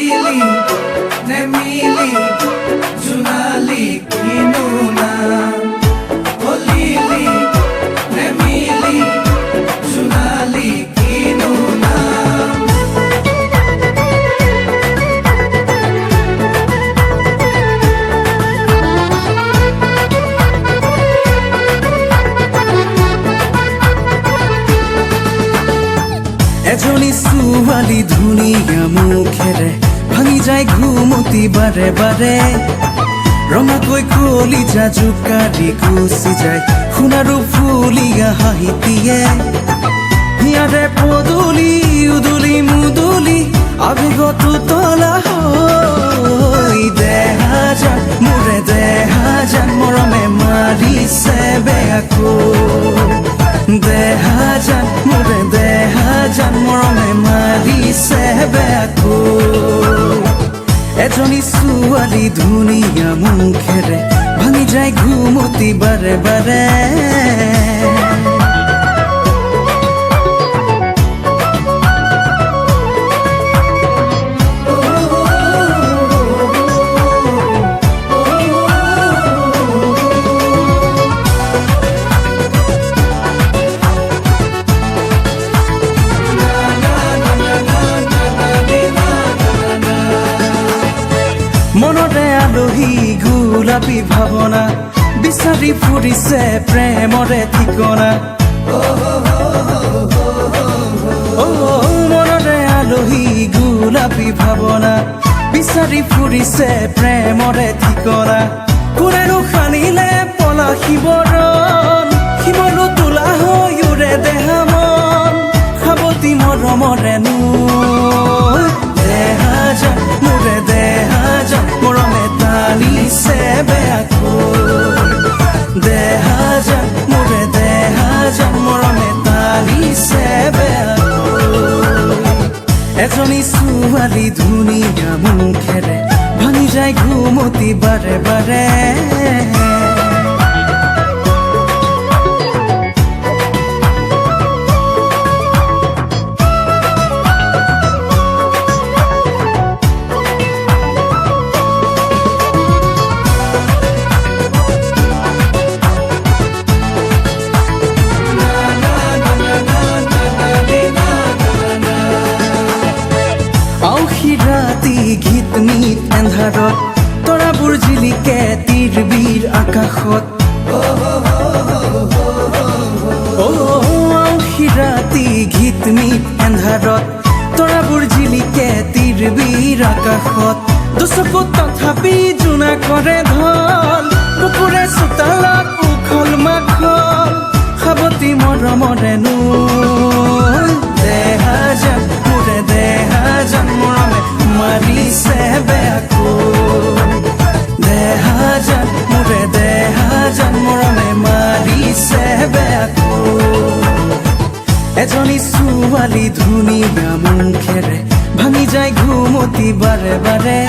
কলিলি নেমিলি জোনালি কিনো নাম কলিলি নেমিলি জোনালি কিনো নাম এজনী ছোৱালী ধুনীয়া মুখেৰে ভাঙি যায় ঘুমতি বাৰে বাৰে ৰঙাকৈ কলিজা জোকাৰি গুচি যায় সোণাৰু ফুলীয়া হাঁহিটিয়ে হিয়াৰে পদূলি উদুলি মুদুলি আবেগত উতলা হৈ দেহা যান মোৰে দেহা যান মৰমে মাৰিছে বেয়াকৈ দেহা যান মোৰে দেহা যান মৰমে মাৰিছে বেয়াকৈ এজনী ছোৱালী ধুনীয়া মুখেৰে ভাঙি যায় ঘুমতি বাৰে বাৰে মনৰে আলহী গোলাপী ভাৱনা বিচাৰি ফুৰিছে প্ৰেমৰে ঠিকনা মনৰে আলহী গোলাপী ভাৱনা বিচাৰি ফুৰিছে প্ৰেমৰে ঠিকনা কোনেনো সানিলে পলাশী বৰণ শিমলু তোলা হৈ উৰে দেহা মন সাৱতী মৰমৰে নৈ দেহা যান মোৰে দেহা যান মৰমে টানিছে বেয়াকৈ দেহা যান মোৰে দেহা যান মৰমে টানিছে বেয়াকৈ এজনী ছোৱালী ধুনীয়া মুখেৰে ভাঙি যায় ঘুমতি বাৰে বাৰে ৰাতি গীত মিত এন্ধাৰত তৰাবোৰ জিলিকে তীৰ বীৰ আকাশত ৰাতি গীত মিত এন্ধাৰত তৰাবোৰ জিলিকে তীৰ বীৰ আকাশত দুচকুত তথাপি জোনা কৰে ঢল কুকুৰে চোতালত উখল মাখল সাৱতী মৰমৰে নৈ দেহা যান মোৰে দেহা যান মৰমে মাৰিছে বেয়াকৈ দেহা যান মোৰে দেহা যান মৰমে মাৰিছে বেয়াকৈ এজনী ছোৱালী ধুনীয়া মুখেৰে ভাঙি যায় ঘুমতি বাৰে বাৰে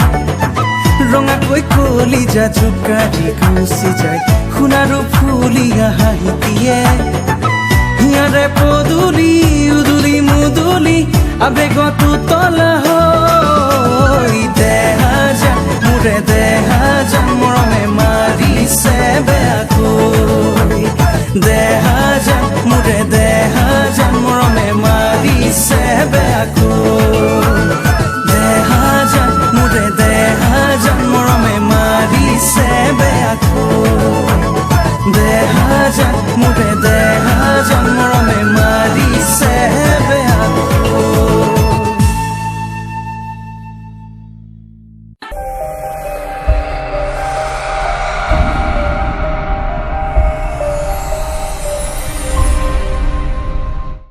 ৰঙাকৈ কলিজা জোকাৰি গুচি যায় সোণাৰু ফুলীয়া হাঁহিটিয়ে হিয়াৰে পদূলি উদুলি মুদুলি আবেগত উতলা হৈ দেহা যান মোৰে দেহা যান মৰমে মাৰিছে বেয়াকৈ দেহা যান মোৰে দেহা যান মৰমে মাৰিছে বেয়াকৈ